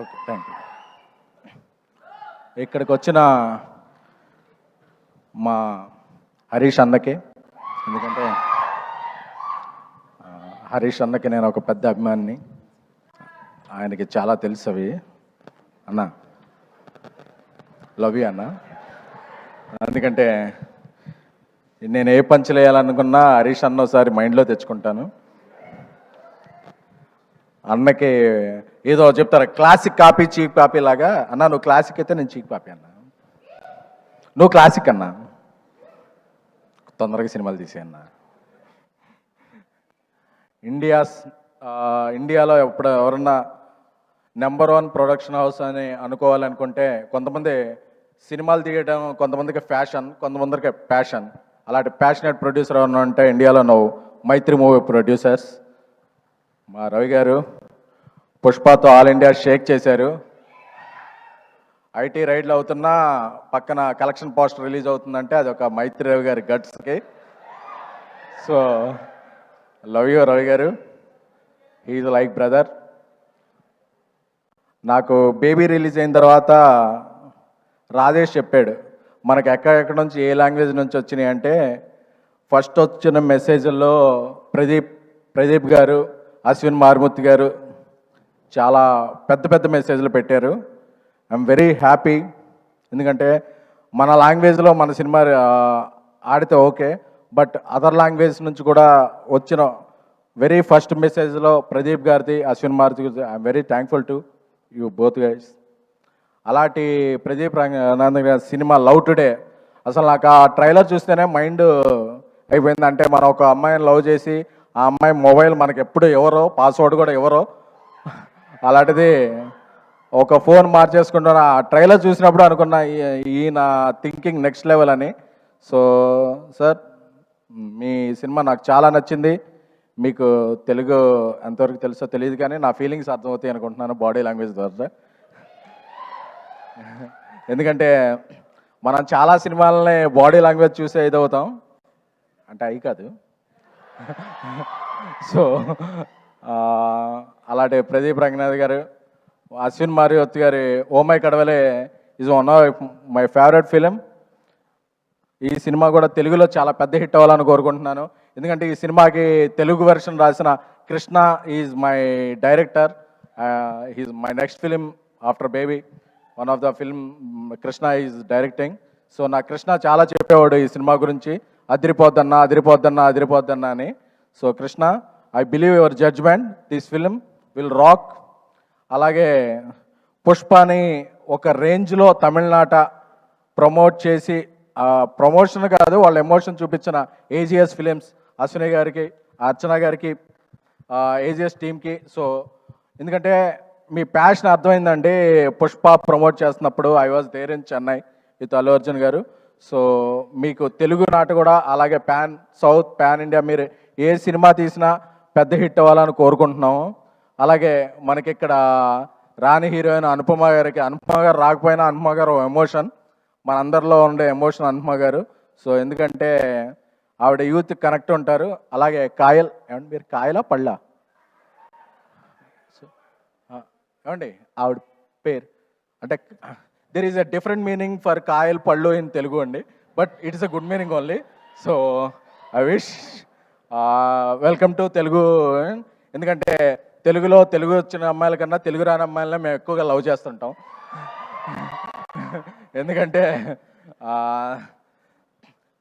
Okay, thank you. ఇక్కడికి వచ్చిన మా హరీష్ అన్నకి, ఎందుకంటే హరీష్ అన్నకి నేను ఒక పెద్ద అభిమానిని, ఆయనకి చాలా తెలుసు అవి. అన్న లవ్ యూ అన్న. ఎందుకంటే నేను ఏ పంచులు వేయాలనుకున్నా హరీష్ అన్న ఒకసారి మైండ్లో తెచ్చుకుంటాను. అన్నకి ఏదో చెప్తారు, క్లాసిక్ కాపీ చీప్ కాపీ లాగా. అన్న నువ్వు క్లాసిక్ అయితే నేను చీప్ కాపీ అన్న, నువ్వు క్లాసిక్ అన్న, తొందరగా సినిమాలు తీసే అన్న. ఇండియాలో ఎప్పుడు ఎవరన్నా నెంబర్ 1 ప్రొడక్షన్ హౌస్ అని అనుకోవాలనుకుంటే, కొంతమంది సినిమాలు తీయడం, కొంతమందికి ఫ్యాషన్, కొంతమందికి ప్యాషన్. అలాంటి ప్యాషనేట్ ప్రొడ్యూసర్ ఎవరన్నా అంటే ఇండియాలో నువ్వు మైత్రి మూవీ ప్రొడ్యూసర్స్. మా రవి గారు పుష్పతో ఆల్ ఇండియా షేక్ చేశారు. ఐటీ రైడ్లు అవుతున్నా పక్కన కలెక్షన్ పోస్టర్ రిలీజ్ అవుతుందంటే అది ఒక మైత్రి రవి గారి గట్స్కి. సో లవ్ యూ రవి గారు, హీఈ్ లైక్ బ్రదర్. నాకు బేబీ రిలీజ్ అయిన తర్వాత రాజేష్ చెప్పాడు, మనకు ఎక్కడెక్కడ నుంచి ఏ లాంగ్వేజ్ నుంచి వచ్చినాయి అంటే, ఫస్ట్ వచ్చిన మెసేజ్ల్లో ప్రదీప్ గారు, అశ్విన్ మారుమూర్తి గారు చాలా పెద్ద పెద్ద మెసేజ్లు పెట్టారు. I'm very happy. ఎందుకంటే మన లాంగ్వేజ్లో మన సినిమా ఆడితే ఓకే, బట్ అదర్ లాంగ్వేజ్ నుంచి కూడా వచ్చిన వెరీ ఫస్ట్ మెసేజ్లో ప్రదీప్ గారిది, అశ్విన్ మారుతి గారిది, I'm very thankful to you both guys. అలాంటి ప్రదీప్ రంగనాథన్ గారి సినిమా లవ్ టుడే, అసలు నాకు ఆ ట్రైలర్ చూస్తేనే మైండ్ అయిపోయింది. అంటే మనం ఒక అమ్మాయిని లవ్ చేసి ఆ అమ్మాయి మొబైల్ మనకి ఎప్పుడు ఎవరో, పాస్వర్డ్ కూడా ఎవరో, అలాంటిది ఒక ఫోన్ మార్చేసుకుంటున్న ఆ ట్రైలర్ చూసినప్పుడు అనుకున్నా ఈయన థింకింగ్ నెక్స్ట్ లెవెల్ అని. సో సార్, మీ సినిమా నాకు చాలా నచ్చింది. మీకు తెలుగు ఎంతవరకు తెలుసో తెలియదు, కానీ నా ఫీలింగ్స్ అర్థమవుతాయి అనుకుంటున్నాను బాడీ లాంగ్వేజ్ ద్వారా. ఎందుకంటే మనం చాలా సినిమాలని బాడీ లాంగ్వేజ్ చూసే ఇదవుతాం, అంటే అవి కాదు. సో అలాంటి ప్రదీప్ రంగనాథ్ గారు, అశ్విన్ మారుతి గారి oh my Kadavule is one of my favourite film. ఈ సినిమా కూడా తెలుగులో చాలా పెద్ద హిట్ అవ్వాలని కోరుకుంటున్నాను. ఎందుకంటే ఈ సినిమాకి తెలుగు వెర్షన్ రాసిన Krishna is my director. He's my next film after Baby. One of the film Krishna is directing. So నా కృష్ణ చాలా చెప్పేవాడు ఈ సినిమా గురించి, అదిరిపోద్దన్నా అదిరిపోద్దన్నా అదిరిపోద్దన్నా అని. So Krishna, I believe your judgment, this film will rock. అలాగే పుష్పని ఒక రేంజ్లో తమిళనాట ప్రమోట్ చేసి, ప్రమోషన్ కాదు వాళ్ళ ఎమోషన్ చూపించిన ఏజిఎస్ ఫిలిమ్స్, అశ్విని గారికి, అర్చన గారికి, ఏజిఎస్ టీమ్కి. సో ఎందుకంటే మీ ప్యాషన్ అర్థమైందండి. పుష్ప ప్రమోట్ చేస్తున్నప్పుడు I was there in Chennai with Allu Arjun గారు. సో మీకు తెలుగు నాట కూడా అలాగే సౌత్ పాన్ ఇండియా మీరు ఏ సినిమా తీసినా పెద్ద హిట్ అవ్వాలని కోరుకుంటున్నాము. అలాగే మనకి ఇక్కడ రాణి హీరోయిన్ అనుపమ గారికి, అనుపమ గారు రాకపోయినా అనుపమ గారు ఎమోషన్, మనందరిలో ఉండే ఎమోషన్ అనుపమ గారు. సో ఎందుకంటే ఆవిడ యూత్ కనెక్ట్ ఉంటారు. అలాగే కాయల్, ఏమండి మీరు కాయలా పళ్ళా ఏమండి ఆవిడ పేరు, అంటే there is a different meaning for Kayal పళ్ళు ఇన్ తెలుగు అండి, but it is a good meaning only. So I wish welcome to Telugu. ఎందుకంటే తెలుగు వచ్చిన అమ్మాయిల కన్నా తెలుగు రాని అమ్మాయిలనే మేము ఎక్కువగా లవ్ చేస్తుంటాం. ఎందుకంటే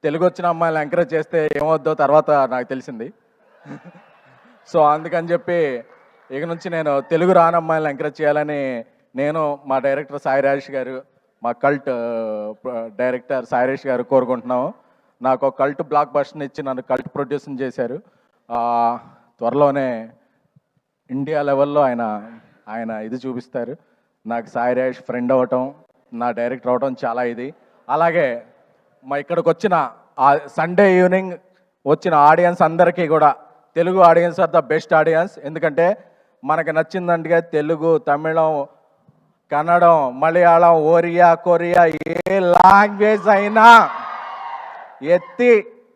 తెలుగు వచ్చిన అమ్మాయిలు ఎంకరేజ్ చేస్తే ఏమవుద్దో తర్వాత నాకు తెలిసింది. సో అందుకని చెప్పి ఇక నుంచి నేను తెలుగు రాని అమ్మాయిలను ఎంకరేజ్ చేయాలని నేను, మా డైరెక్టర్ సాయి రాజేష్ గారు, మా కల్ట్ డైరెక్టర్ సాయి రాజేష్ గారు కోరుకుంటున్నాము. నాకు ఒక కల్ట్ బ్లాక్ బస్టర్ని ఇచ్చి నన్ను కల్ట్ ప్రొడ్యూసింగ్ చేశారు. త్వరలోనే ఇండియా లెవెల్లో ఆయన ఇది చూపిస్తారు. నాకు సాయి రాజేష్ ఫ్రెండ్ అవ్వటం, నా డైరెక్టర్ అవ్వటం చాలా ఇది. అలాగే మా ఇక్కడికి వచ్చిన సండే ఈవినింగ్ వచ్చిన ఆడియన్స్ అందరికీ కూడా, Telugu audience are the best audience. ఎందుకంటే మనకు నచ్చిందంటే తెలుగు, తమిళం, కన్నడం, మలయాళం, ఒరియా, కొరియా ఏ లాంగ్వేజ్ అయినా ఎత్తి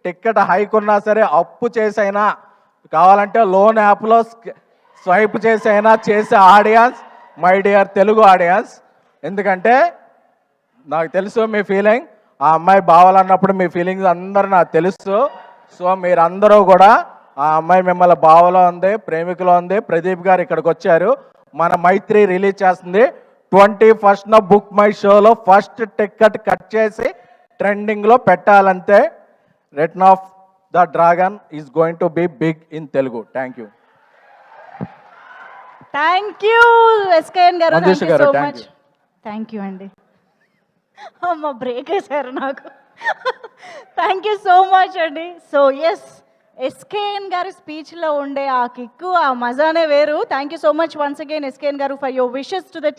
టికెట్ హైక్ ఉన్నా సరే అప్పు చేసైనా, కావాలంటే లోన్ యాప్లో స్వైప్ చేసైనా చేసే audience my dear Telugu audience. ఎందుకంటే నాకు తెలుసు మీ ఫీలింగ్, ఆ అమ్మాయి బావాలన్నప్పుడు మీ ఫీలింగ్స్ అందరూ నాకు తెలుసు. సో మీరందరూ కూడా ఆ అమ్మాయి మిమ్మల్ని బావలో ఉంది, ప్రేమికులో ఉంది. ప్రదీప్ గారు ఇక్కడికి వచ్చారు, మన మైత్రి రిలీజ్ చేస్తుంది 21st బుక్ మై షోలో ఫస్ట్ టికెట్ కట్ చేసి ట్రెండింగ్లో పెట్టాలంతే. Return of the dragon is going to be big in Telugu. Thank you. Thank you SKN గారు, మంజుష థ్యాంక్ యూ గారు, so thank much. you. Thank you అండి. అమ్మ బ్రేక్ వేశారు నాకు. థ్యాంక్ యూ సో మచ్ అండి. సో ఎస్, ఎస్కేఎన్ గారి స్పీచ్లో ఉండే ఆ కిక్కు, ఆ మజానే వేరు. Thank you so much once again SKN గారు for your wishes to the team.